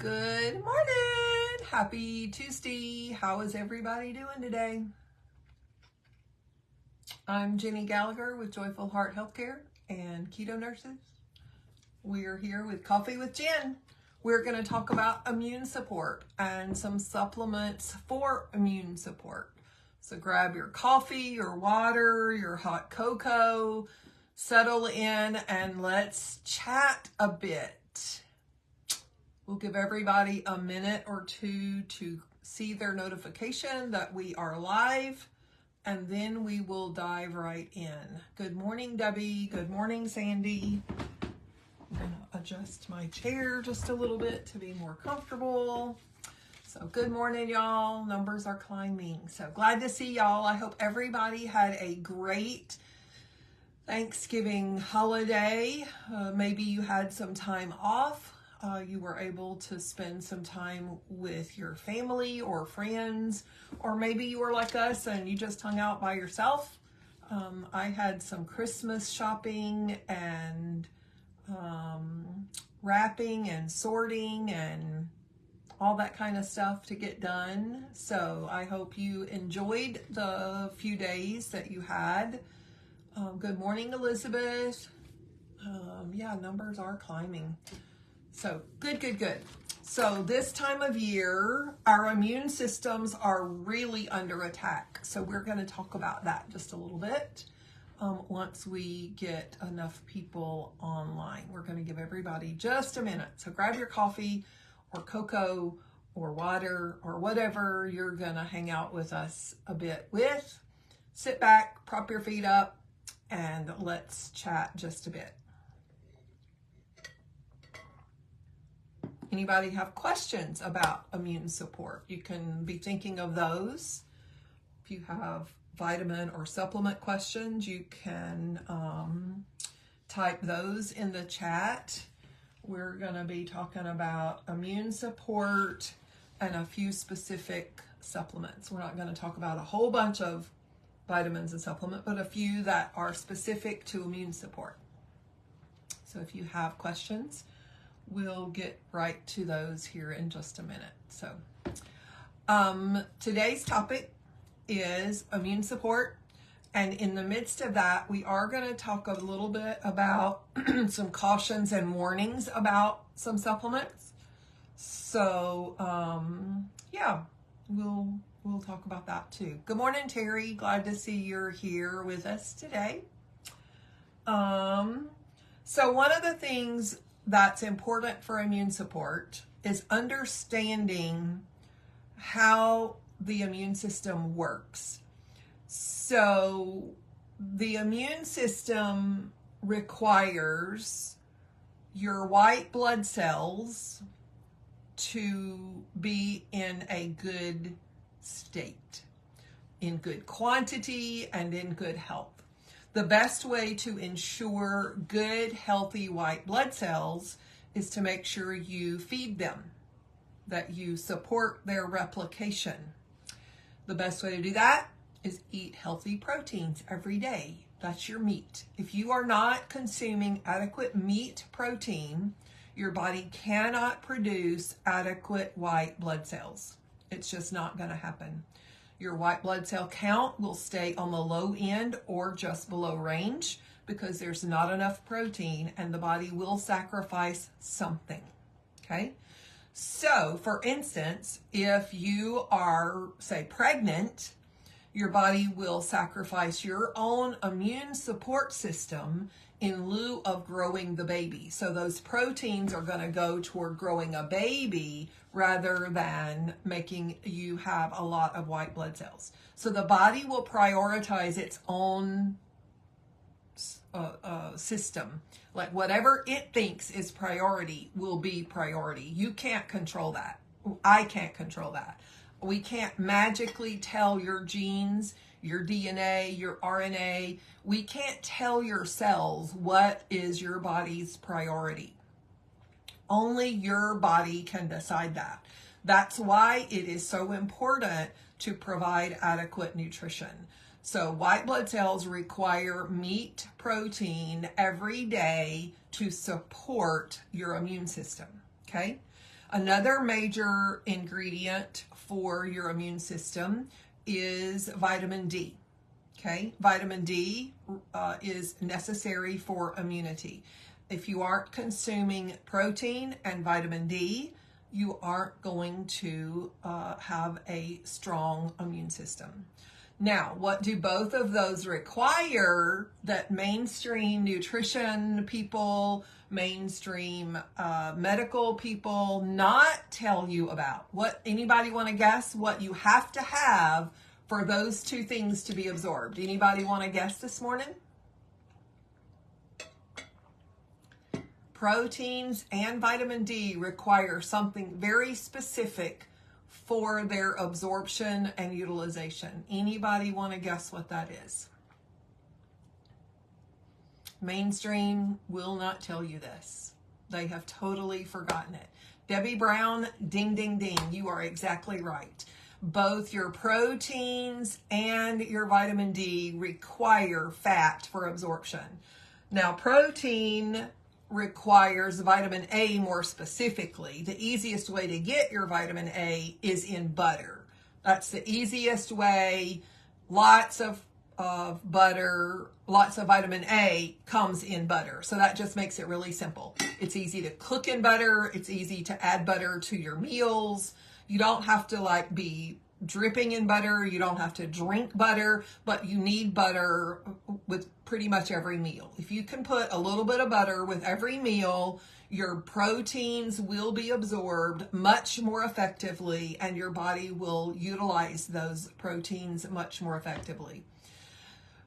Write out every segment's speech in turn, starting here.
Good morning. Happy Tuesday. How is everybody doing today? I'm Jenny Gallagher with Joyful Heart Healthcare and Keto Nurses. We're here with Coffee with Jen. We're going to talk about immune support and some supplements for immune support. So grab your coffee, your water, your hot cocoa, settle in, and let's chat a bit. We'll give everybody a minute or two to see their notification that we are live, and then we will dive right in. Good morning, Debbie. Good morning, Sandy. I'm going to adjust my chair just a little bit to be more comfortable. So good morning, y'all. Numbers are climbing. So glad to see y'all. I hope everybody had a great Thanksgiving holiday. Maybe you had some time off. You were able to spend some time with your family or friends, or maybe you were like us and you just hung out by yourself. I had some Christmas shopping and wrapping and sorting and all that kind of stuff to get done. So I hope you enjoyed the few days that you had. Good morning, Elizabeth. Yeah, numbers are climbing. So good. So this time of year, our immune systems are really under attack. So we're going to talk about that just a little bit once we get enough people online. We're going to give everybody just a minute. So grab your coffee or cocoa or water or whatever you're going to hang out with us a bit with. Sit back, prop your feet up, and let's chat just a bit. Anybody have questions about immune support? You can be thinking of those. If you have vitamin or supplement questions, you can type those in the chat. We're going to be talking about immune support and a few specific supplements. We're not going to talk about a whole bunch of vitamins and supplements, but a few that are specific to immune support. So if you have questions, we'll get right to those here in just a minute. So today's topic is immune support. And in the midst of that, we are going to talk a little bit about some cautions and warnings about some supplements. So yeah, we'll talk about that too. Good morning, Terry. Glad to see you're here with us today. So one of the things that's important for immune support is understanding how the immune system works. So the immune system requires your white blood cells to be in a good state, in good quantity and in good health. The best way to ensure good, healthy white blood cells is to make sure you feed them, that you support their replication. The best way to do that is eat healthy proteins every day. That's your meat. If you are not consuming adequate meat protein, your body cannot produce adequate white blood cells. It's just not going to happen. Your white blood cell count will stay on the low end or just below range because there's not enough protein and the body will sacrifice something, okay? So, for instance, if you are, say, pregnant, your body will sacrifice your own immune support system in lieu of growing the baby. So those proteins are going to go toward growing a baby rather than making you have a lot of white blood cells. So the body will prioritize its own system. Like whatever it thinks is priority will be priority. You can't control that. I can't control that. We can't magically tell your genes, your DNA, your RNA. We can't tell your cells what is your body's priority. Only your body can decide that. That's why it is so important to provide adequate nutrition. So white blood cells require meat protein every day to support your immune system, okay? Another major ingredient for your immune system is vitamin D. Okay, vitamin D is necessary for immunity. If you aren't consuming protein and vitamin D, you aren't going to have a strong immune system. Now, what do both of those require that mainstream nutrition people, mainstream medical people not tell you about? What, anybody want to guess what you have to have for those two things to be absorbed? Anybody want to guess this morning? Proteins and vitamin D require something very specific for their absorption and utilization. Anybody want to guess what that is? Mainstream will not tell you this. They have totally forgotten it. Debbie Brown, ding, ding, ding. You are exactly right. Both your proteins and your vitamin D require fat for absorption. Now, protein requires vitamin A more specifically. The easiest way to get your vitamin A is in butter. That's the easiest way. Lots of butter, lots of vitamin A comes in butter. So that just makes it really simple. It's easy to cook in butter. It's easy to add butter to your meals. You don't have to like be dripping in butter. You don't have to drink butter, but you need butter with pretty much every meal. If you can put a little bit of butter with every meal, your proteins will be absorbed much more effectively and your body will utilize those proteins much more effectively.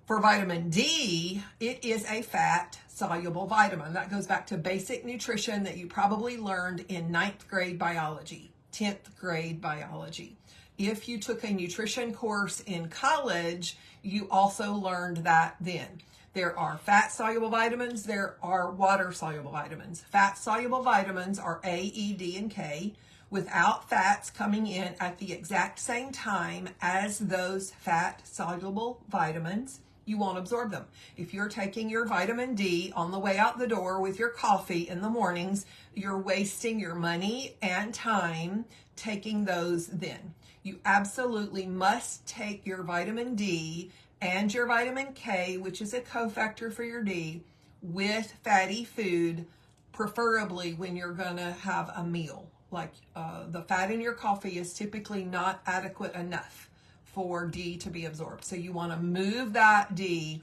For vitamin D, it is a fat-soluble vitamin. That goes back to basic nutrition that you probably learned in 9th grade biology, 10th grade biology. If you took a nutrition course in college, you also learned that then. There are fat-soluble vitamins, there are water-soluble vitamins. Fat-soluble vitamins are A, E, D, and K, without fats coming in at the exact same time as those fat-soluble vitamins. You won't absorb them. If you're taking your vitamin D on the way out the door with your coffee in the mornings, you're wasting your money and time taking those then. You absolutely must take your vitamin D and your vitamin K, which is a cofactor for your D, with fatty food, preferably when you're going to have a meal. Like the fat in your coffee is typically not adequate enough for D to be absorbed. So you want to move that D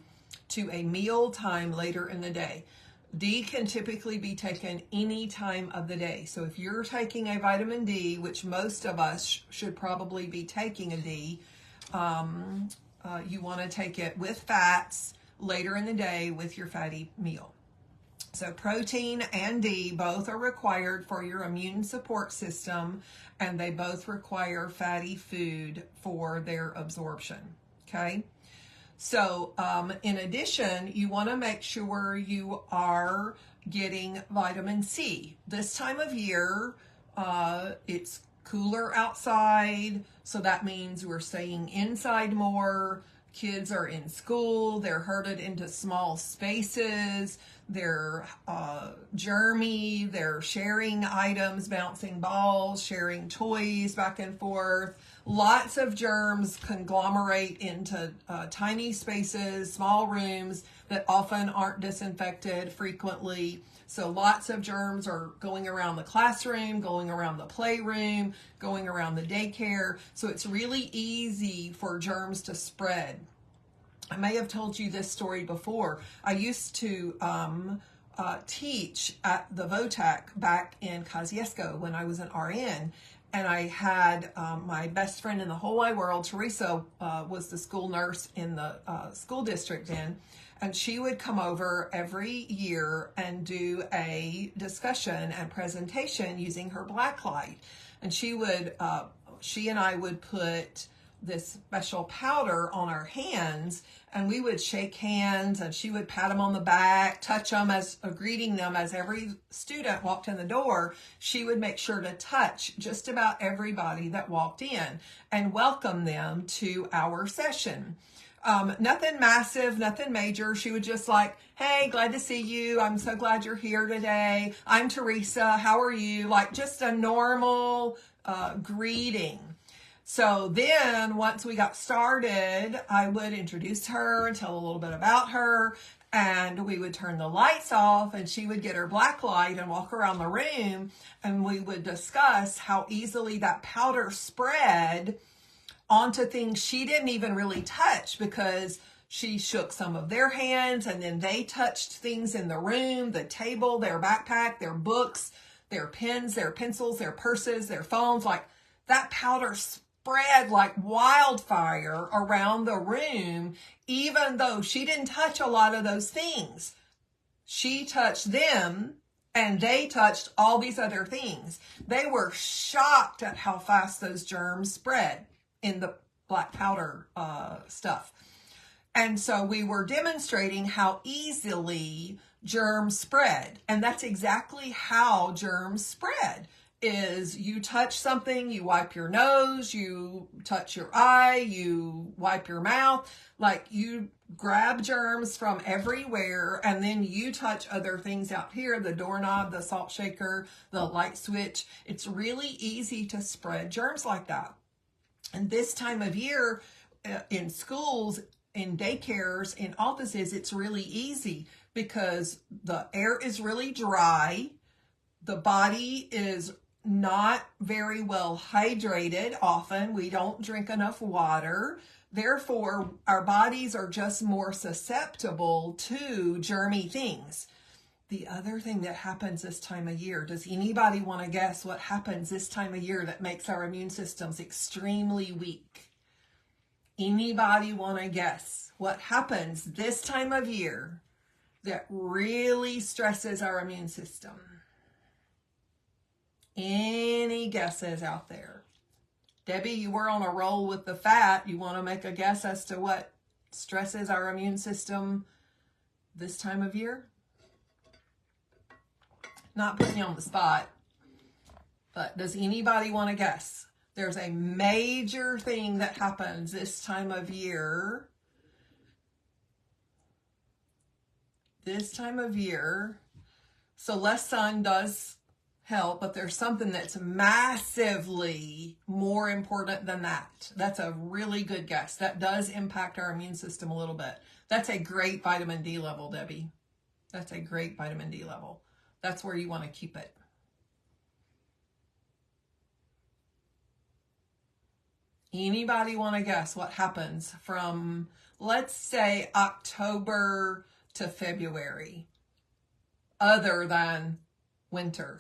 to a meal time later in the day. D can typically be taken any time of the day. So if you're taking a vitamin D, which most of us should probably be taking a D, you want to take it with fats later in the day with your fatty meal. So protein and D both are required for your immune support system, and they both require fatty food for their absorption. Okay? So in addition, you want to make sure you are getting vitamin C. This time of year, it's cooler outside, so that means we're staying inside more. Kids are in school, they're herded into small spaces, they're germy, they're sharing items, bouncing balls, sharing toys back and forth. Lots of germs conglomerate into tiny spaces, small rooms that often aren't disinfected frequently. So lots of germs are going around the classroom, going around the playroom, going around the daycare. So it's really easy for germs to spread. I may have told you this story before. I used to teach at the VOTAC back in Kosciuszko when I was an RN. And I had my best friend in the whole wide world, Teresa, was the school nurse in the school district then. And she would come over every year and do a discussion and presentation using her black light. And she and I would put this special powder on our hands, and we would shake hands, and she would pat them on the back, touch them as greeting them as every student walked in the door. She would make sure to touch just about everybody that walked in and welcome them to our session. Nothing massive, nothing major. She would just like, hey, glad to see you. I'm so glad you're here today. I'm Teresa. How are you? Like just a normal greeting. So then once we got started, I would introduce her and tell a little bit about her. And we would turn the lights off and she would get her black light and walk around the room. And we would discuss how easily that powder spread onto things she didn't even really touch, because she shook some of their hands and then they touched things in the room, the table, their backpack, their books, their pens, their pencils, their purses, their phones. Like that powder spread like wildfire around the room, even though she didn't touch a lot of those things. She touched them and they touched all these other things. They were shocked at how fast those germs spread in the black powder stuff. And so we were demonstrating how easily germs spread. And that's exactly how germs spread. Is you touch something, you wipe your nose, you touch your eye, you wipe your mouth, like you grab germs from everywhere, and then you touch other things out here, the doorknob, the salt shaker, the light switch. It's really easy to spread germs like that. And this time of year in schools, in daycares, in offices, it's really easy because the air is really dry. The body is not very well hydrated often. We don't drink enough water. Therefore, our bodies are just more susceptible to germy things. The other thing that happens this time of year, does anybody want to guess what happens this time of year that makes our immune systems extremely weak? Anybody want to guess what happens this time of year that really stresses our immune system? Any guesses out there? Debbie, you were on a roll with the fat. You want to make a guess as to what stresses our immune system this time of year? Not putting you on the spot, but does anybody want to guess? There's a major thing that happens this time of year. This time of year. So less sun does help, but there's something that's massively more important than that. That's a really good guess. That does impact our immune system a little bit. That's a great vitamin D level, Debbie. That's a great vitamin D level. That's where you want to keep it. Anybody want to guess what happens from, let's say, October to February, other than winter?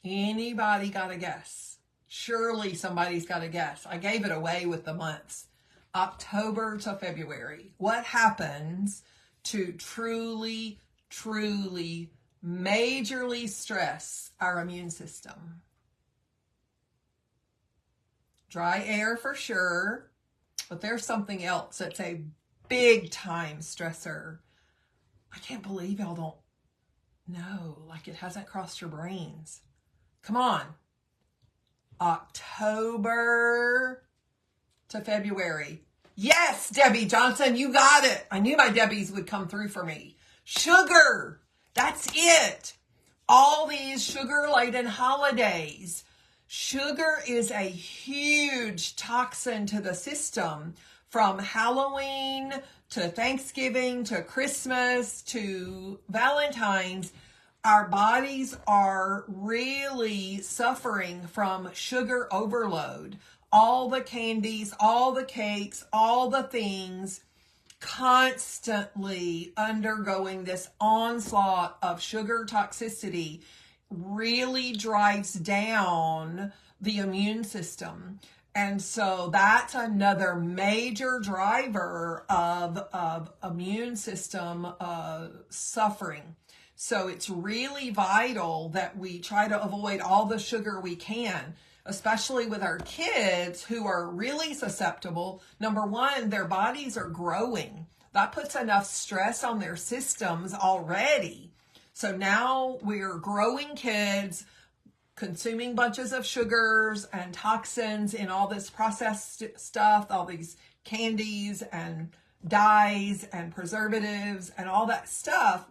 Anybody got a guess? Surely somebody's got a guess. I gave it away with the months. October to February. What happens to truly, truly, majorly stress our immune system? Dry air for sure, but there's something else that's a big time stressor. I can't believe y'all don't know, like it hasn't crossed your brains. Come on. October to February. Yes, Debbie Johnson, you got it. I knew my Debbies would come through for me. Sugar. That's it. All these sugar-laden holidays. Sugar is a huge toxin to the system, from Halloween to Thanksgiving to Christmas to Valentine's. Our bodies are really suffering from sugar overload. All the candies, all the cakes, all the things, constantly undergoing this onslaught of sugar toxicity really drives down the immune system. And so that's another major driver of immune system suffering. So it's really vital that we try to avoid all the sugar we can, especially with our kids who are really susceptible. Number one, their bodies are growing. That puts enough stress on their systems already. So now we're growing kids consuming bunches of sugars and toxins in all this processed stuff, all these candies and dyes and preservatives and all that stuff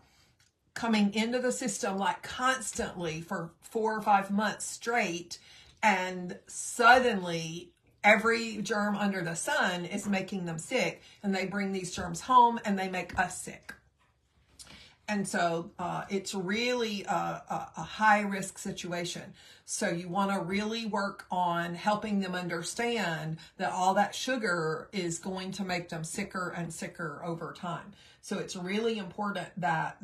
coming into the system like constantly for 4 or 5 months straight, and suddenly every germ under the sun is making them sick, and they bring these germs home and they make us sick. And so it's really a high risk situation. So you want to really work on helping them understand that all that sugar is going to make them sicker and sicker over time. So it's really important that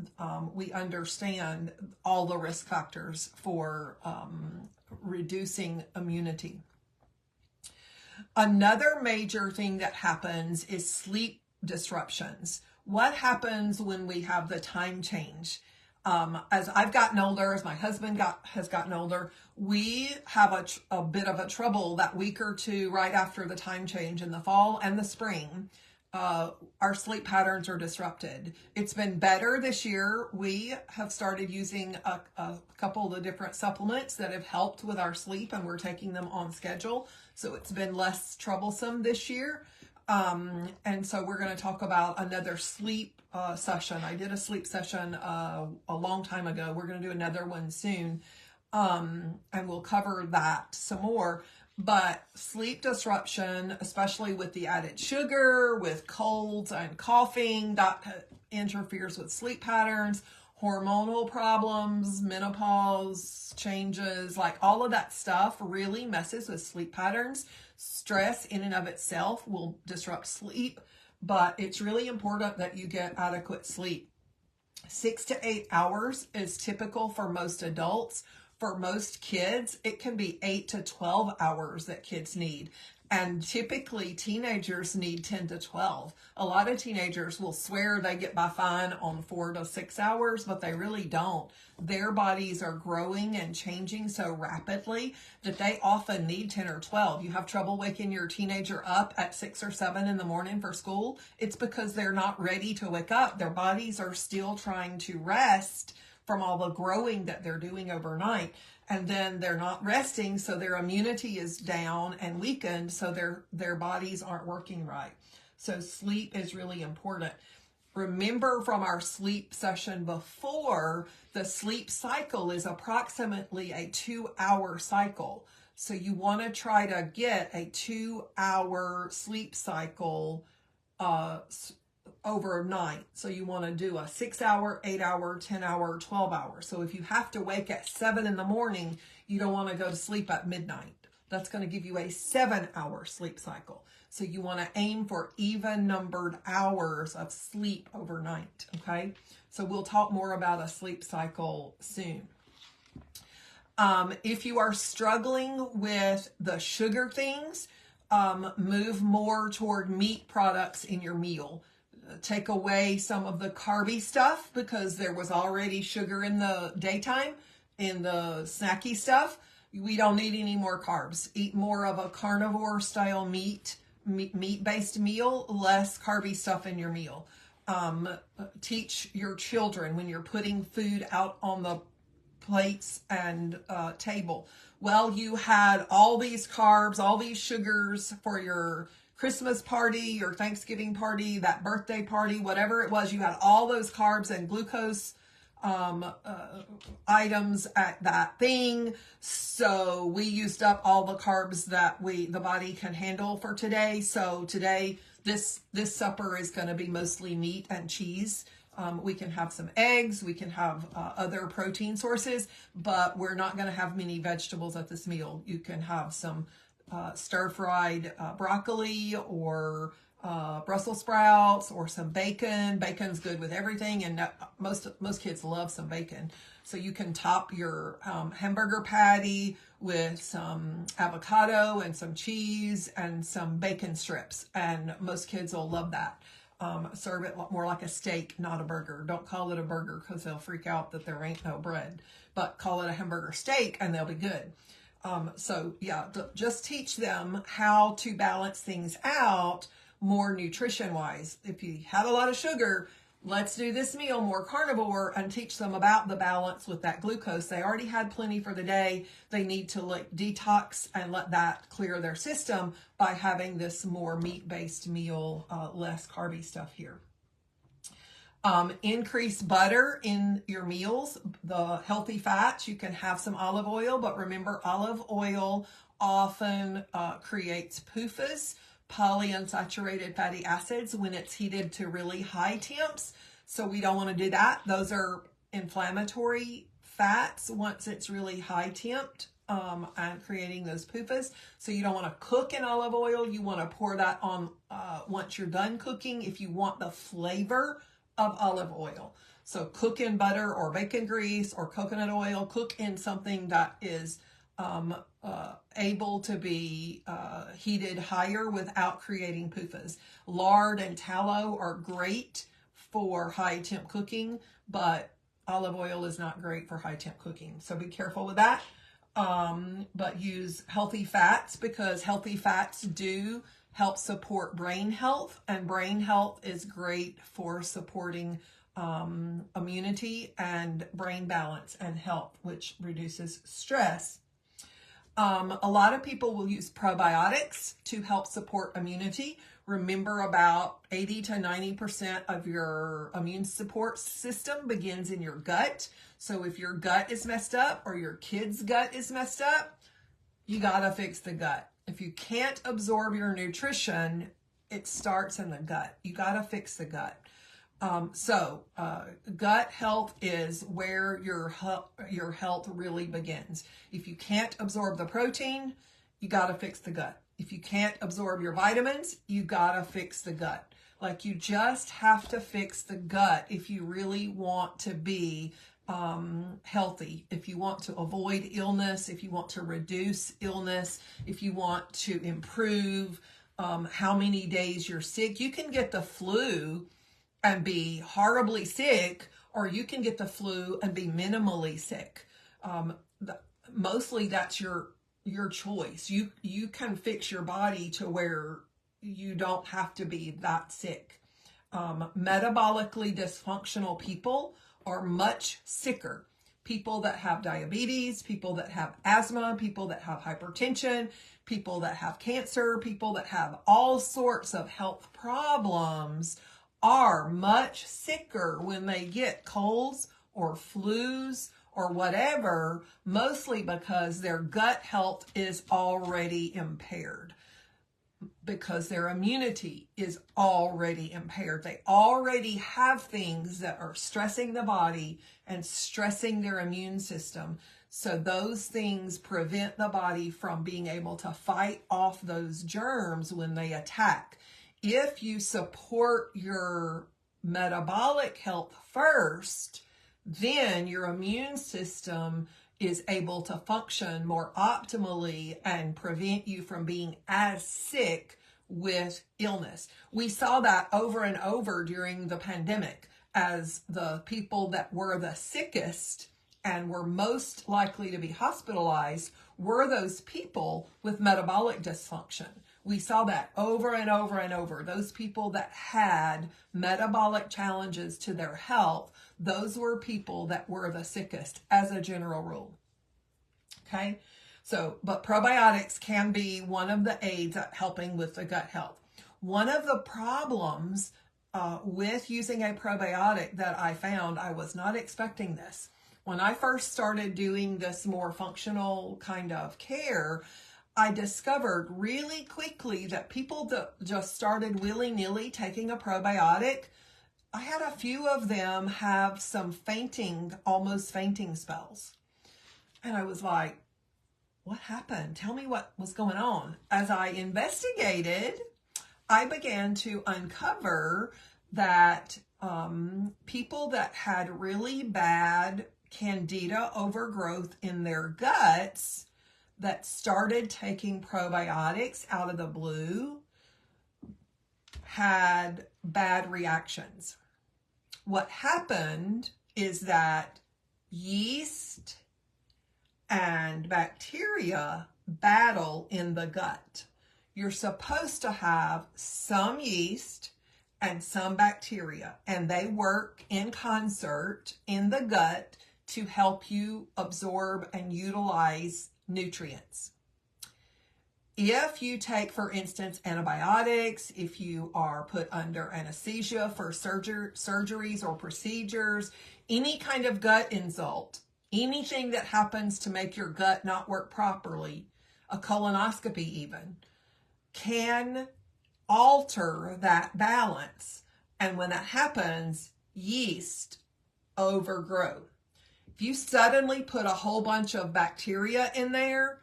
we understand all the risk factors for reducing immunity. Another major thing that happens is sleep disruptions. What happens when we have the time change? As I've gotten older, as my husband has gotten older, we have a bit of a trouble that week or two right after the time change in the fall and the spring. Our sleep patterns are disrupted. It's been better this year. We have started using a couple of the different supplements that have helped with our sleep, and we're taking them on schedule. So it's been less troublesome this year. And so we're going to talk about another sleep session. I did a sleep session a long time ago. We're going to do another one soon, and we'll cover that some more. But sleep disruption, especially with the added sugar, with colds and coughing, that interferes with sleep patterns, hormonal problems, menopause changes, like all of that stuff really messes with sleep patterns. Stress in and of itself will disrupt sleep, but it's really important that you get adequate sleep. 6 to 8 hours is typical for most adults. For most kids, it can be 8 to 12 hours that kids need. And typically teenagers need 10 to 12. A lot of teenagers will swear they get by fine on 4 to 6 hours, but they really don't. Their bodies are growing and changing so rapidly that they often need 10 or 12. You have trouble waking your teenager up at 6 or 7 in the morning for school. It's because they're not ready to wake up. Their bodies are still trying to rest from all the growing that they're doing overnight. And then they're not resting, so their immunity is down and weakened, so their bodies aren't working right. So sleep is really important. Remember from our sleep session before, the sleep cycle is approximately a 2-hour cycle. So you want to try to get a 2-hour sleep cycle overnight. So you want to do a 6-hour, 8-hour, 10-hour, 12-hour. So if you have to wake at 7 in the morning, you don't want to go to sleep at midnight. That's going to give you a 7-hour sleep cycle. So you want to aim for even numbered hours of sleep overnight. Okay. So we'll talk more about a sleep cycle soon. If you are struggling with the sugar things, move more toward meat products in your meal. Take away some of the carby stuff because there was already sugar in the daytime in the snacky stuff. We don't need any more carbs. Eat more of a carnivore style meat-based meal, less carby stuff in your meal. Teach your children when you're putting food out on the plates and table. Well, you had all these carbs, all these sugars for your Christmas party, your Thanksgiving party, that birthday party, whatever it was, you had all those carbs and glucose items at that thing. So we used up all the carbs that the body can handle for today. So today, this supper is going to be mostly meat and cheese. We can have some eggs, we can have other protein sources, but we're not going to have many vegetables at this meal. You can have some stir-fried broccoli or Brussels sprouts or some bacon. Bacon's good with everything, and most kids love some bacon. So you can top your hamburger patty with some avocado and some cheese and some bacon strips, and most kids will love that. Serve it more like a steak, not a burger. Don't call it a burger because they'll freak out that there ain't no bread, but call it a hamburger steak and they'll be good. So yeah, just teach them how to balance things out more nutrition wise. If you had a lot of sugar, let's do this meal more carnivore and teach them about the balance with that glucose. They already had plenty for the day. They need to like detox and let that clear their system by having this more meat-based meal, less carby stuff here. Increase butter in your meals, the healthy fats. You can have some olive oil, but remember, olive oil often creates PUFAs, polyunsaturated fatty acids, when it's heated to really high temps. So we don't want to do that. Those are inflammatory fats once it's really high temped, and creating those PUFAs. So you don't want to cook in olive oil. You want to pour that on once you're done cooking if you want the flavor of olive oil. So cook in butter or bacon grease or coconut oil. Cook in something that is able to be heated higher without creating PUFAs. Lard and tallow are great for high temp cooking, but olive oil is not great for high temp cooking. So be careful with that. But use healthy fats, because healthy fats do help support brain health, and brain health is great for supporting immunity and brain balance and health, which reduces stress. A lot of people will use probiotics to help support immunity. Remember, about 80 to 90% of your immune support system begins in your gut. So if your gut is messed up or your kid's gut is messed up, you got to fix the gut. If you can't absorb your nutrition, it starts in the gut. You got to fix the gut. Gut health is where your health really begins. If you can't absorb the protein, you got to fix the gut. If you can't absorb your vitamins, you got to fix the gut. Like, you just have to fix the gut if you really want to be healthy, if you want to avoid illness, if you want to reduce illness, if you want to improve how many days you're sick. You can get the flu and be horribly sick, or you can get the flu and be minimally sick. Mostly that's your choice. You can fix your body to where you don't have to be that sick. Metabolically dysfunctional people are much sicker. People that have diabetes, people that have asthma, people that have hypertension, people that have cancer, people that have all sorts of health problems are much sicker when they get colds or flus or whatever, mostly because their gut health is already impaired, because their immunity is already impaired. They already have things that are stressing the body and stressing their immune system. So those things prevent the body from being able to fight off those germs when they attack. If you support your metabolic health first, then your immune system is able to function more optimally and prevent you from being as sick with illness. We saw that over and over during the pandemic, as the people that were the sickest and were most likely to be hospitalized were those people with metabolic dysfunction. We saw that over and over and over. Those people that had metabolic challenges to their health, those were people that were the sickest as a general rule. Okay? So, but probiotics can be one of the aids at helping with the gut health. One of the problems with using a probiotic that I found, I was not expecting this. When I first started doing this more functional kind of care, I discovered really quickly that people that just started willy-nilly taking a probiotic, I had a few of them have some fainting, almost fainting spells. And I was like, what happened? Tell me what was going on. As I investigated, I began to uncover that people that had really bad candida overgrowth in their guts that started taking probiotics out of the blue had bad reactions. What happened is that yeast and bacteria battle in the gut. You're supposed to have some yeast and some bacteria, and they work in concert in the gut to help you absorb and utilize nutrients. If you take, for instance, antibiotics, if you are put under anesthesia for surgeries or procedures, any kind of gut insult, anything that happens to make your gut not work properly, a colonoscopy even, can alter that balance. And when that happens, yeast overgrow. If you suddenly put a whole bunch of bacteria in there,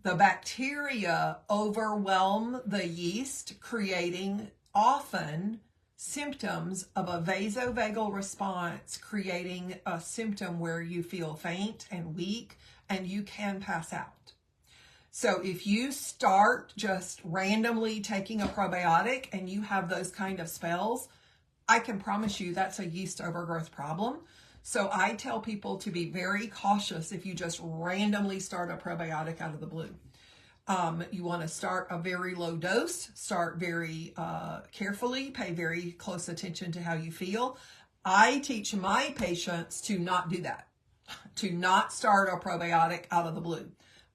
the bacteria overwhelm the yeast, creating often symptoms of a vasovagal response, creating a symptom where you feel faint and weak and you can pass out. So if you start just randomly taking a probiotic and you have those kind of spells, I can promise you that's a yeast overgrowth problem. So I tell people to be very cautious if you just randomly start a probiotic out of the blue. You want to start a very low dose, start very carefully, pay very close attention to how you feel. I teach my patients to not do that, to not start a probiotic out of the blue.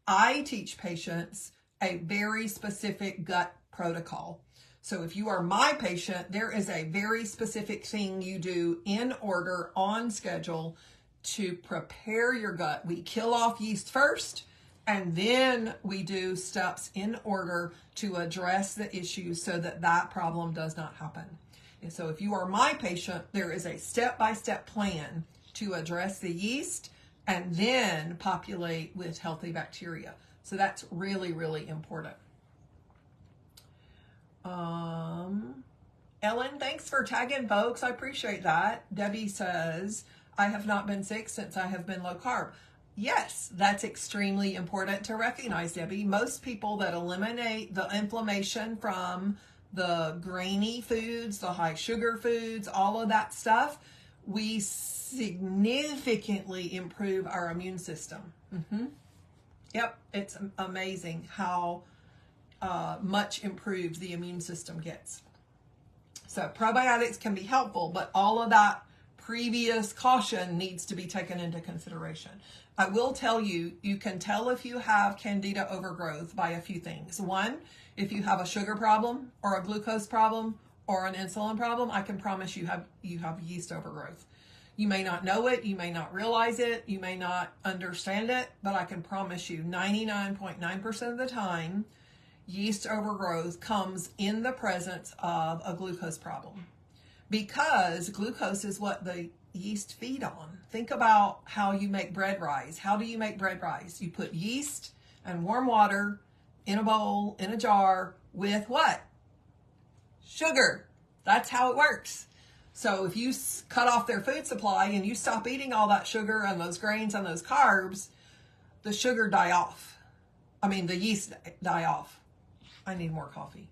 I teach patients a very specific gut protocol. So if you are my patient, there is a very specific thing you do in order, on schedule, to prepare your gut. We kill off yeast first, and then we do steps in order to address the issues so that that problem does not happen. And so if you are my patient, there is a step-by-step plan to address the yeast and then populate with healthy bacteria. So that's really, really important. Ellen, thanks for tagging folks. I appreciate that. Debbie says, I have not been sick since I have been low carb. Yes, that's extremely important to recognize, Debbie. Most people that eliminate the inflammation from the grainy foods, the high sugar foods, all of that stuff, we significantly improve our immune system. Yep, it's amazing how much improved the immune system gets. So probiotics can be helpful, but all of that previous caution needs to be taken into consideration. I will tell you, you can tell if you have candida overgrowth by a few things. One, if you have a sugar problem or a glucose problem or an insulin problem, I can promise you have yeast overgrowth. You may not know it, you may not realize it, you may not understand it, but I can promise you 99.9% of the time, yeast overgrowth comes in the presence of a glucose problem, because glucose is what the yeast feed on. Think about how you make bread rise. How do you make bread rise? You put yeast and warm water in a bowl, in a jar, with what? Sugar. That's how it works. So if you cut off their food supply and you stop eating all that sugar and those grains and those carbs, the sugar die off. I mean, the yeast die off. I need more coffee.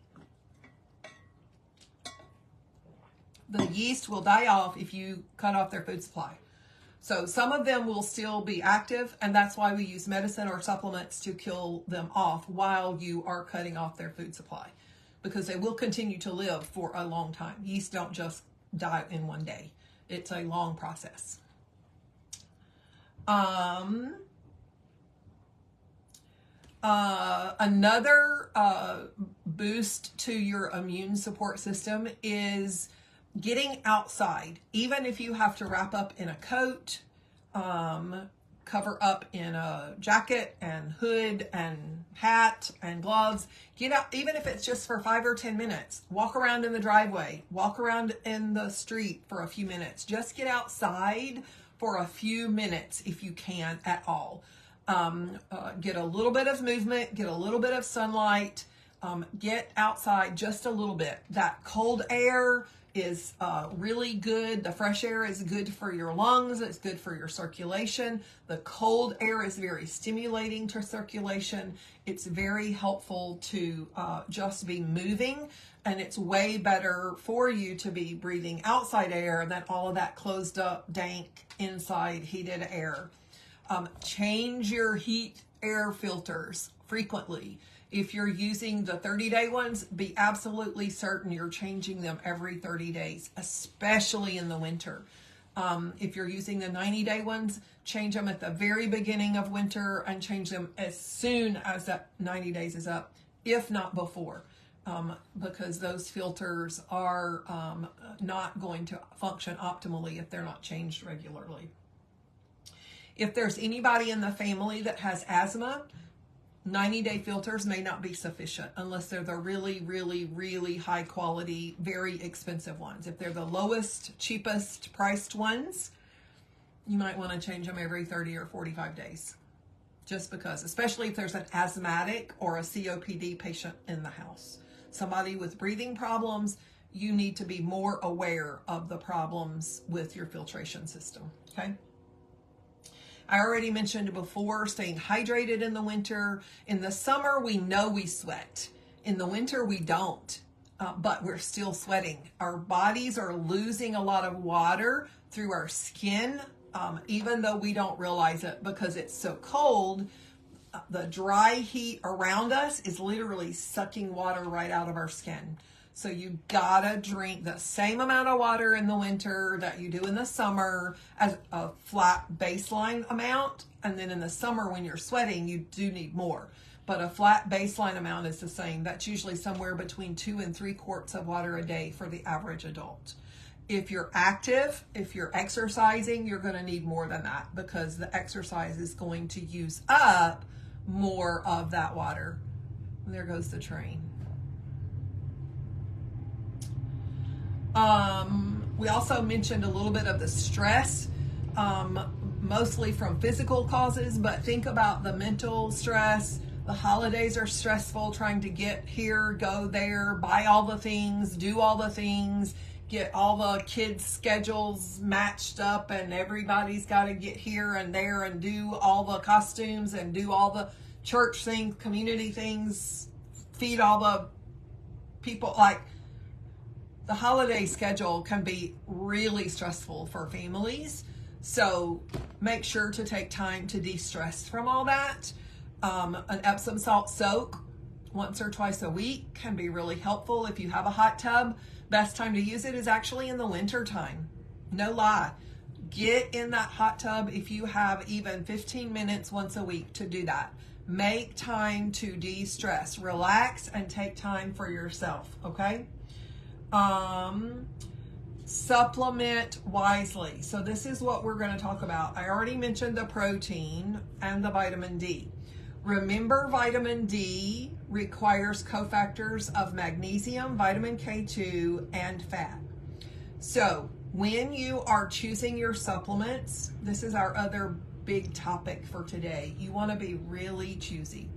The yeast will die off if you cut off their food supply. So some of them will still be active, and that's why we use medicine or supplements to kill them off while you are cutting off their food supply, because they will continue to live for a long time. Yeast don't just die in one day. It's a long process. Another boost to your immune support system is getting outside. Even if you have to wrap up in a coat, cover up in a jacket and hood and hat and gloves, get out, even if it's just for 5 or 10 minutes. Walk around in the driveway, walk around in the street for a few minutes. Just get outside for a few minutes if you can at all. Get a little bit of movement, get a little bit of sunlight, get outside just a little bit. That cold air is really good. The fresh air is good for your lungs. It's good for your circulation. The cold air is very stimulating to circulation. It's very helpful to just be moving, and it's way better for you to be breathing outside air than all of that closed up, dank, inside heated air. Change your heat air filters frequently. If you're using the 30-day ones, be absolutely certain you're changing them every 30 days, especially in the winter. If you're using the 90-day ones, change them at the very beginning of winter and change them as soon as that 90 days is up, if not before, because those filters are not going to function optimally if they're not changed regularly. If there's anybody in the family that has asthma, 90-day filters may not be sufficient unless they're the really, really, really high quality, very expensive ones. If they're the lowest, cheapest priced ones, you might want to change them every 30 or 45 days. Just because, especially if there's an asthmatic or a COPD patient in the house. Somebody with breathing problems, you need to be more aware of the problems with your filtration system, okay? I already mentioned before, staying hydrated in the winter. In the summer, we know we sweat. In the winter, we don't, but we're still sweating. Our bodies are losing a lot of water through our skin, even though we don't realize it because it's so cold. The dry heat around us is literally sucking water right out of our skin. So you gotta drink the same amount of water in the winter that you do in the summer as a flat baseline amount. And then in the summer when you're sweating, you do need more. But a flat baseline amount is the same. That's usually somewhere between 2 and 3 quarts of water a day for the average adult. If you're active, if you're exercising, you're gonna need more than that because the exercise is going to use up more of that water. And there goes the train. We also mentioned a little bit of the stress, mostly from physical causes, but think about the mental stress. The holidays are stressful, trying to get here, go there, buy all the things, do all the things, get all the kids' schedules matched up, and everybody's got to get here and there and do all the costumes and do all the church things, community things, feed all the people. Like, the holiday schedule can be really stressful for families. So make sure to take time to de-stress from all that. An Epsom salt soak once or twice a week can be really helpful. If you have a hot tub, best time to use it is actually in the winter time. No lie. Get in that hot tub if you have even 15 minutes once a week to do that. Make time to de-stress. Relax and take time for yourself, okay? Supplement wisely. So this is what we're going to talk about. I already mentioned the protein and the vitamin D. Remember, vitamin D requires cofactors of magnesium, vitamin K2, and fat. So when you are choosing your supplements, this is our other big topic for today. You want to be really choosy.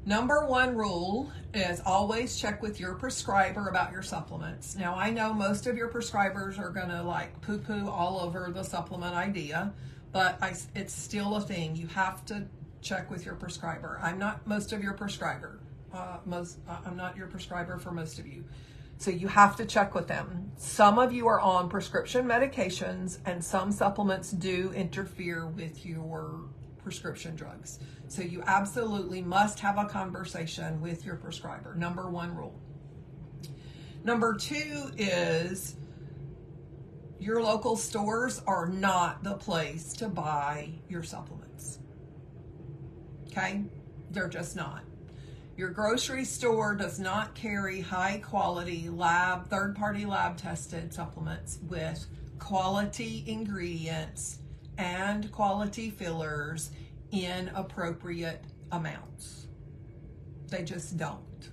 Number one rule is always check with your prescriber about your supplements. Now, I know most of your prescribers are going to like poo-poo all over the supplement idea, but it's still a thing. You have to check with your prescriber. I'm not most of your prescriber. I'm not your prescriber for most of you. So you have to check with them. Some of you are on prescription medications, and some supplements do interfere with your prescription drugs. So you absolutely must have a conversation with your prescriber. Number one rule. Number two is your local stores are not the place to buy your supplements. Okay? They're just not. Your grocery store does not carry high quality third-party lab tested supplements with quality ingredients and quality fillers in appropriate amounts. They just don't.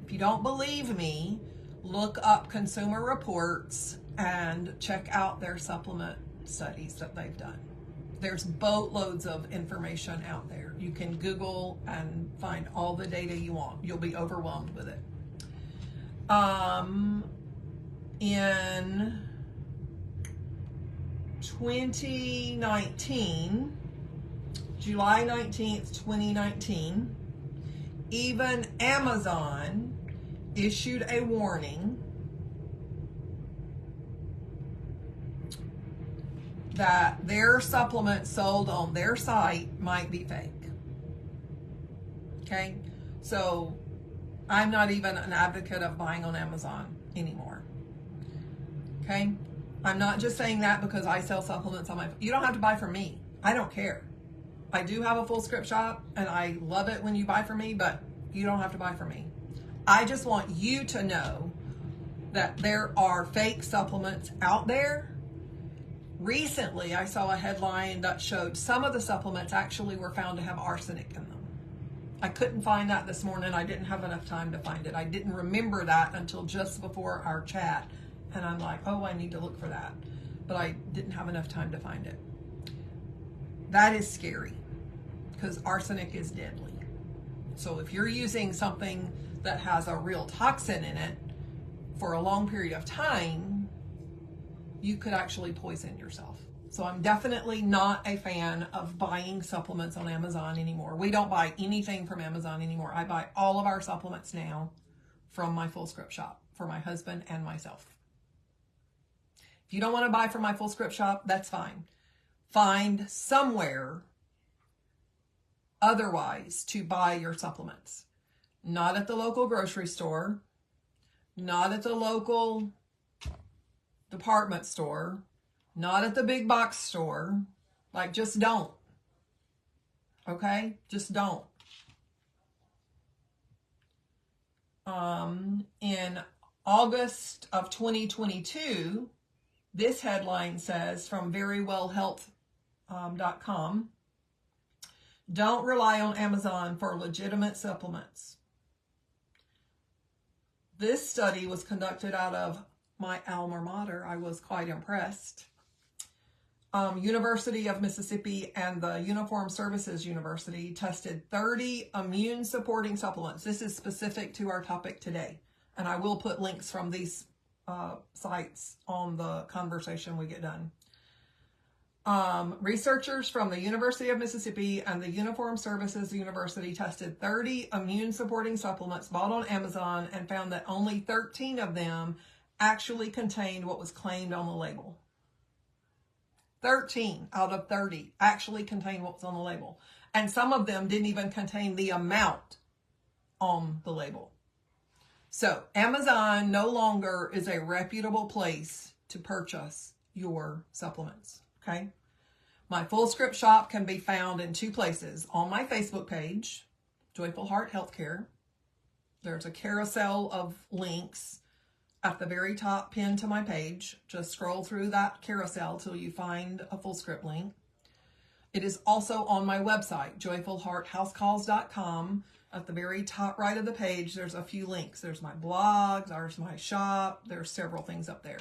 If you don't believe me, look up Consumer Reports and check out their supplement studies that they've done. There's boatloads of information out there. You can Google and find all the data you want. You'll be overwhelmed with it. In 2019, July 19th, 2019, even Amazon issued a warning that their supplements sold on their site might be fake. Okay? So I'm not even an advocate of buying on Amazon anymore. Okay? I'm not just saying that because I sell supplements on my... You don't have to buy from me. I don't care. I do have a full script shop, and I love it when you buy from me, but you don't have to buy from me. I just want you to know that there are fake supplements out there. Recently, I saw a headline that showed some of the supplements actually were found to have arsenic in them. I couldn't find that this morning. I didn't have enough time to find it. I didn't remember that until just before our chat. And I'm like, oh, I need to look for that. But I didn't have enough time to find it. That is scary because arsenic is deadly. So if you're using something that has a real toxin in it for a long period of time, you could actually poison yourself. So I'm definitely not a fan of buying supplements on Amazon anymore. We don't buy anything from Amazon anymore. I buy all of our supplements now from my full script shop for my husband and myself. If you don't want to buy from my full script shop, that's fine. Find somewhere otherwise to buy your supplements. Not at the local grocery store, not at the local department store, not at the big box store. Like, just don't. Okay? Just don't. In August of 2022, this headline says from verywellhealth.com, don't rely on Amazon for legitimate supplements. This study was conducted out of my alma mater. I was quite impressed. University of Mississippi and the Uniformed Services University tested 30 immune supporting supplements. This is specific to our topic today. And I will put links from these sites on the conversation we get done. Researchers from the University of Mississippi and the Uniformed Services University tested 30 immune supporting supplements bought on Amazon and found that only 13 of them actually contained what was claimed on the label. 13 out of 30 actually contained what was on the label. And some of them didn't even contain the amount on the label. So Amazon no longer is a reputable place to purchase your supplements. Okay? My full script shop can be found in two places. On my Facebook page, Joyful Heart Healthcare. There's a carousel of links at the very top pinned to my page. Just scroll through that carousel till you find a full script link. It is also on my website, joyfulhearthousecalls.com. At the very top right of the page, there's a few links. There's my blog, there's my shop, there's several things up there.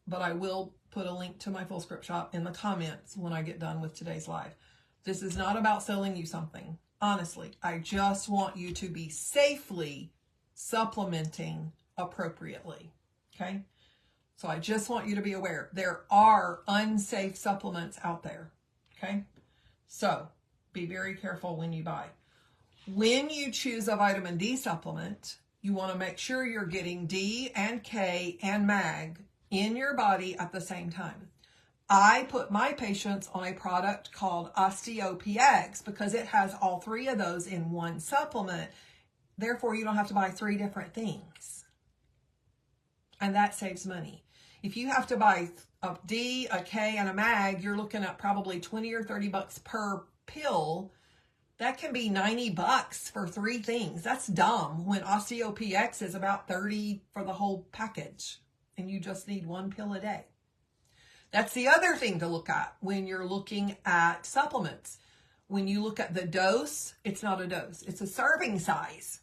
But I will put a link to my full script shop in the comments when I get done with today's live. This is not about selling you something. Honestly, I just want you to be safely supplementing appropriately. Okay? So I just want you to be aware there are unsafe supplements out there. Okay? So be very careful when you buy. When you choose a vitamin D supplement, you want to make sure you're getting D and K and mag in your body at the same time. I put my patients on a product called OsteoPX because it has all three of those in one supplement. Therefore, you don't have to buy three different things. And that saves money. If you have to buy a D, a K, and a mag, you're looking at probably 20 or 30 bucks per pill. That can be 90 bucks for three things. That's dumb when OsteoPX is about 30 for the whole package and you just need one pill a day. That's the other thing to look at when you're looking at supplements. When you look at the dose, it's not a dose, it's a serving size.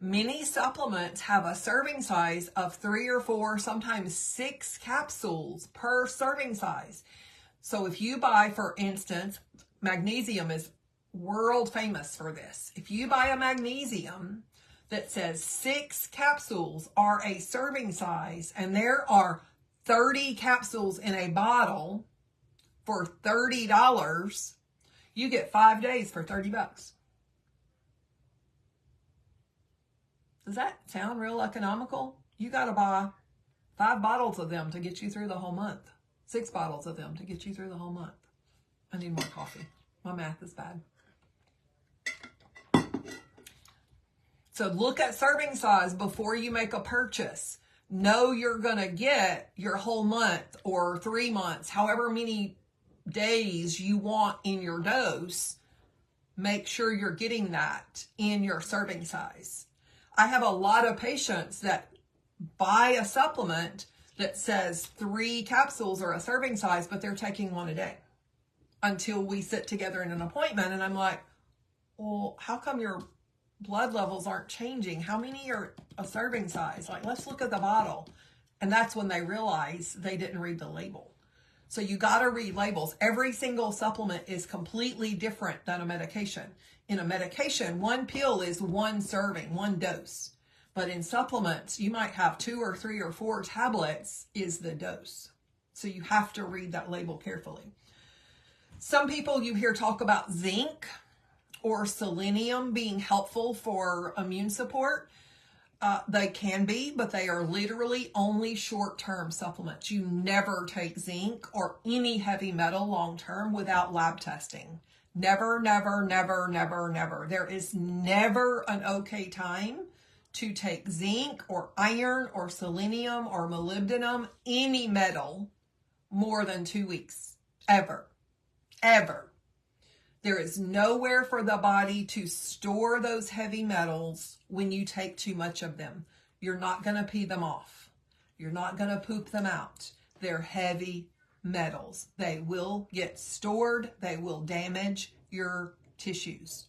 Many supplements have a serving size of 3 or 4, sometimes 6 capsules per serving size. So if you buy, for instance, magnesium is world famous for this. If you buy a magnesium that says 6 capsules are a serving size and there are 30 capsules in a bottle for $30, you get 5 days for 30 bucks. Does that sound real economical? You got to buy 5 bottles of them to get you through the whole month. 6 bottles of them to get you through the whole month. I need more coffee. My math is bad. So look at serving size before you make a purchase. Know you're going to get your whole month or 3 months, however many days you want in your dose. Make sure you're getting that in your serving size. I have a lot of patients that buy a supplement that says 3 capsules are a serving size, but they're taking 1 a day until we sit together in an appointment. And I'm like, well, how come your blood levels aren't changing? How many are a serving size? Like, let's look at the bottle. And that's when they realize they didn't read the label. So you got to read labels. Every single supplement is completely different than a medication. In a medication, 1 pill is 1 serving, 1 dose. But in supplements, you might have 2 or 3 or 4 tablets is the dose. So you have to read that label carefully. Some people you hear talk about zinc or selenium being helpful for immune support. They can be, but they are literally only short-term supplements. You never take zinc or any heavy metal long-term without lab testing. Never, never, never, never, never. There is never an okay time to take zinc or iron or selenium or molybdenum, any metal, more than 2 weeks. Ever. Ever. There is nowhere for the body to store those heavy metals when you take too much of them. You're not going to pee them off. You're not going to poop them out. They're heavy metals. They will get stored. They will damage your tissues.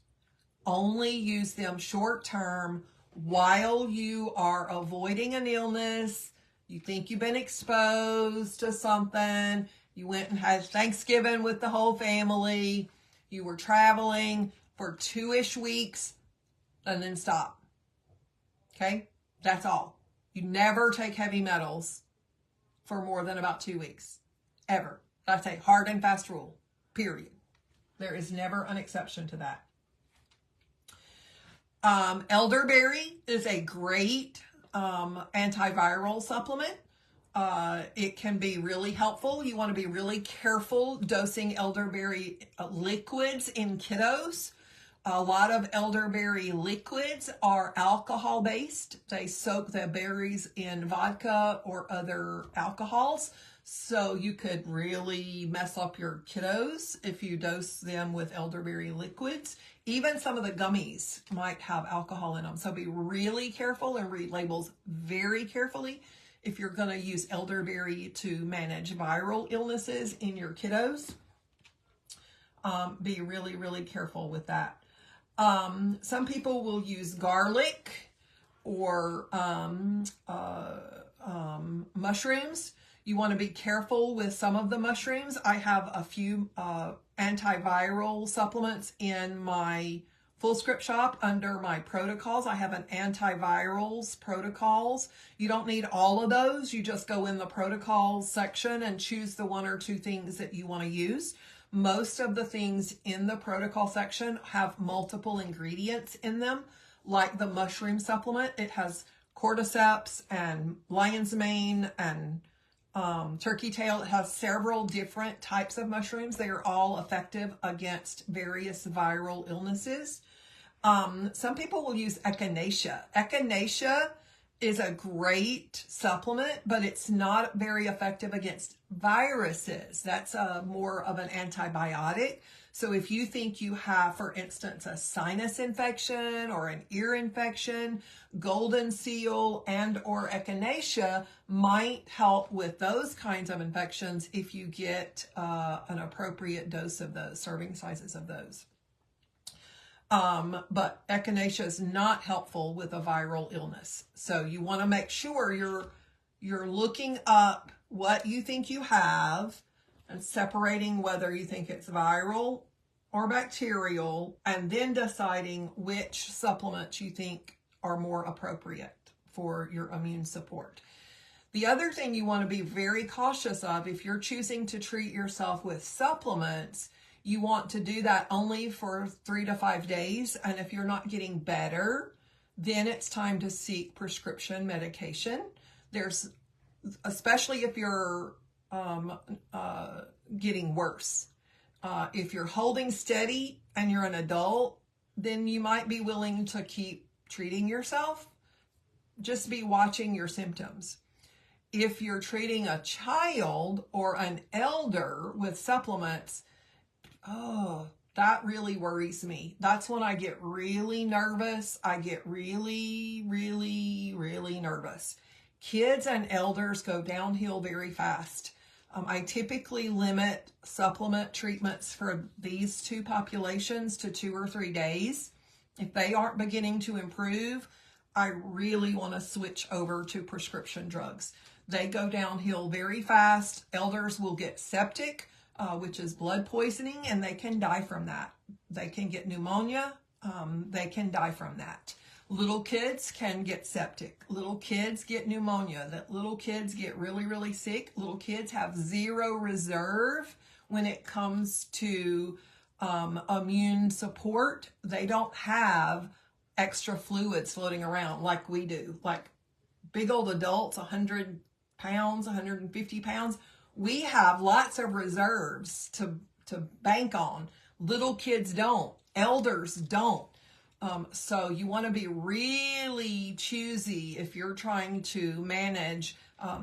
Only use them short term while you are avoiding an illness. You think you've been exposed to something. You went and had Thanksgiving with the whole family. You were traveling for 2-ish weeks and then stop. Okay? That's all. You never take heavy metals for more than about 2 weeks. Ever. That's a hard and fast rule. Period. There is never an exception to that. Elderberry is a great antiviral supplement. It can be really helpful. You want to be really careful dosing elderberry liquids in kiddos. A lot of elderberry liquids are alcohol based. They soak the berries in vodka or other alcohols. So you could really mess up your kiddos if you dose them with elderberry liquids. Even some of the gummies might have alcohol in them. So be really careful and read labels very carefully if you're going to use elderberry to manage viral illnesses in your kiddos. Be really, really careful with that. Some people will use garlic or mushrooms. You want to be careful with some of the mushrooms. I have a few antiviral supplements in my full script shop under my protocols. I have an antivirals protocols. You don't need all of those. You just go in the protocols section and choose the 1 or 2 things that you want to use. Most of the things in the protocol section have multiple ingredients in them, like the mushroom supplement. It has cordyceps and lion's mane and turkey tail. It has several different types of mushrooms. They are all effective against various viral illnesses. Some people will use echinacea. Echinacea is a great supplement, but it's not very effective against viruses. That's more of an antibiotic. So if you think you have, for instance, a sinus infection or an ear infection, golden seal and or echinacea might help with those kinds of infections if you get an appropriate dose of those, serving sizes of those. But echinacea is not helpful with a viral illness. So you want to make sure you're looking up what you think you have and separating whether you think it's viral or bacterial, and then deciding which supplements you think are more appropriate for your immune support. The other thing you want to be very cautious of, if you're choosing to treat yourself with supplements, you want to do that only for 3 to 5 days. And if you're not getting better, then it's time to seek prescription medication. There's, especially if you're getting worse. If you're holding steady and you're an adult, then you might be willing to keep treating yourself, just be watching your symptoms. If you're treating a child or an elder with supplements, oh, that really worries me. That's when I get really nervous. I get really, really, really nervous. Kids and elders go downhill very fast. I typically limit supplement treatments for these two populations to 2 or 3 days. If they aren't beginning to improve, I really want to switch over to prescription drugs. They go downhill very fast. Elders will get septic, which is blood poisoning, and they can die from that. They can get pneumonia. They can die from that. Little kids can get septic. Little kids get pneumonia. That little kids get really, really sick. Little kids have zero reserve when it comes to immune support. They don't have extra fluids floating around like we do. Like big old adults, 100 pounds, 150 pounds. We have lots of reserves to bank on. Little kids don't. Elders don't. So you want to be really choosy if you're trying to manage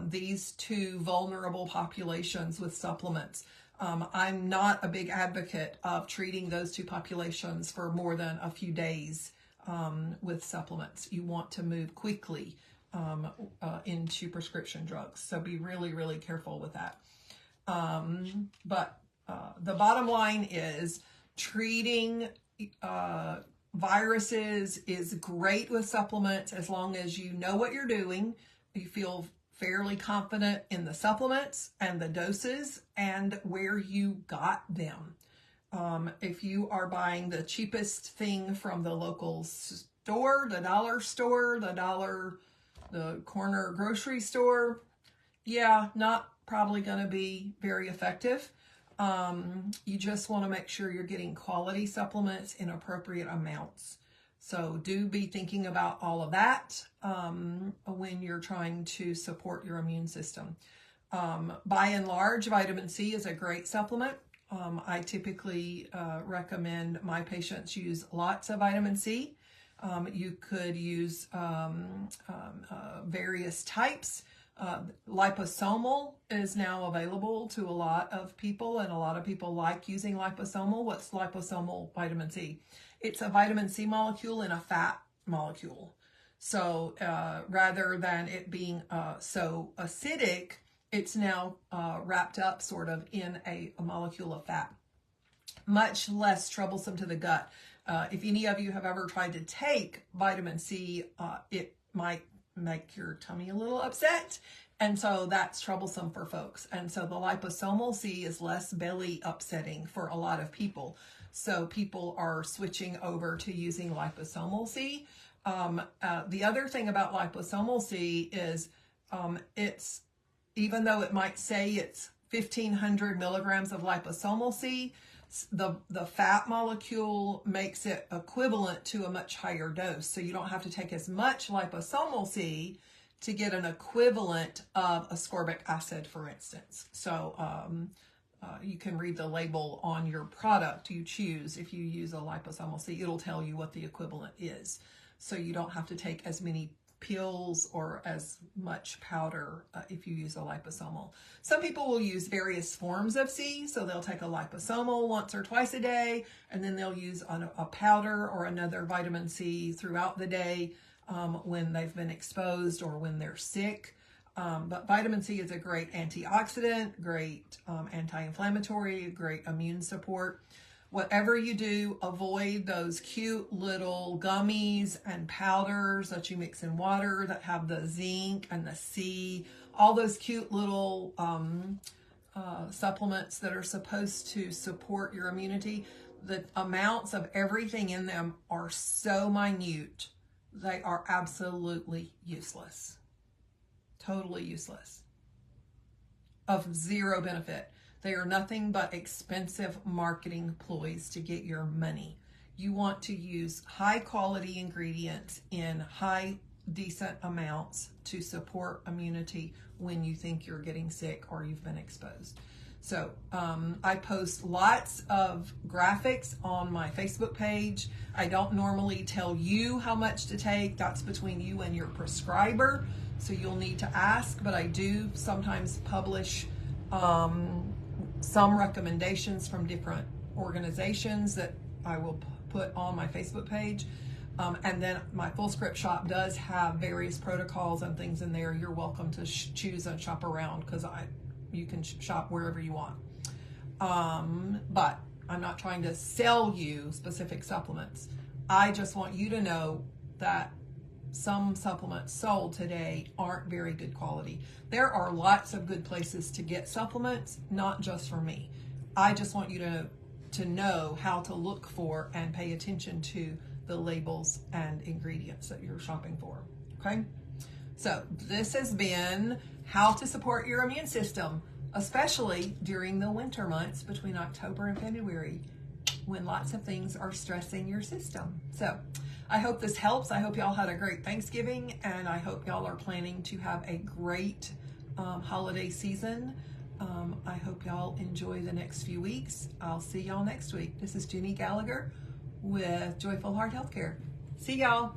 these two vulnerable populations with supplements. I'm not a big advocate of treating those two populations for more than a few days with supplements. You want to move quickly into prescription drugs. So be really, really careful with that. But the bottom line is treating viruses is great with supplements as long as you know what you're doing. You feel fairly confident in the supplements and the doses and where you got them. If you are buying the cheapest thing from the local store, the dollar store, the corner grocery store, yeah, not probably going to be very effective. You just want to make sure you're getting quality supplements in appropriate amounts. So do be thinking about all of that when you're trying to support your immune system. By and large, vitamin C is a great supplement. I typically recommend my patients use lots of vitamin C. You could use various types. Liposomal is now available to a lot of people, and a lot of people like using liposomal. What's liposomal vitamin C? It's a vitamin C molecule in a fat molecule. So rather than it being so acidic, it's now wrapped up sort of in a molecule of fat. Much less troublesome to the gut. If any of you have ever tried to take vitamin C, it might make your tummy a little upset, and so that's troublesome for folks. And so the liposomal C is less belly upsetting for a lot of people, so people are switching over to using liposomal C. The other thing about liposomal C is it's, even though it might say it's 1,500 milligrams of liposomal C, the fat molecule makes it equivalent to a much higher dose. So you don't have to take as much liposomal C to get an equivalent of ascorbic acid, for instance. So you can read the label on your product you choose. If you use a liposomal C, it'll tell you what the equivalent is. So you don't have to take as many pills or as much powder if you use a liposomal. Some people will use various forms of C, so they'll take a liposomal once or twice a day, and then they'll use a powder or another vitamin C throughout the day when they've been exposed or when they're sick. But vitamin C is a great antioxidant, great anti-inflammatory, great immune support. Whatever you do, avoid those cute little gummies and powders that you mix in water that have the zinc and the C, all those cute little supplements that are supposed to support your immunity. The amounts of everything in them are so minute, they are absolutely useless. Totally useless. Of zero benefit. They are nothing but expensive marketing ploys to get your money. You want to use high quality ingredients in high decent amounts to support immunity when you think you're getting sick or you've been exposed. So I post lots of graphics on my Facebook page. I don't normally tell you how much to take. That's between you and your prescriber. So you'll need to ask, but I do sometimes publish some recommendations from different organizations that I will put on my Facebook page. And then my Full Script shop does have various protocols and things in there. You're welcome to choose and shop around, because you can shop wherever you want. But I'm not trying to sell you specific supplements. I just want you to know that some supplements sold today aren't very good quality. There are lots of good places to get supplements, not just for me. I just want you to know how to look for and pay attention to the labels and ingredients that you're shopping for, okay? So this has been how to support your immune system, especially during the winter months between October and February, when lots of things are stressing your system. So I hope this helps. I hope y'all had a great Thanksgiving, and I hope y'all are planning to have a great holiday season. I hope y'all enjoy the next few weeks. I'll see y'all next week. This is Jenny Gallagher with Joyful Heart Healthcare. See y'all.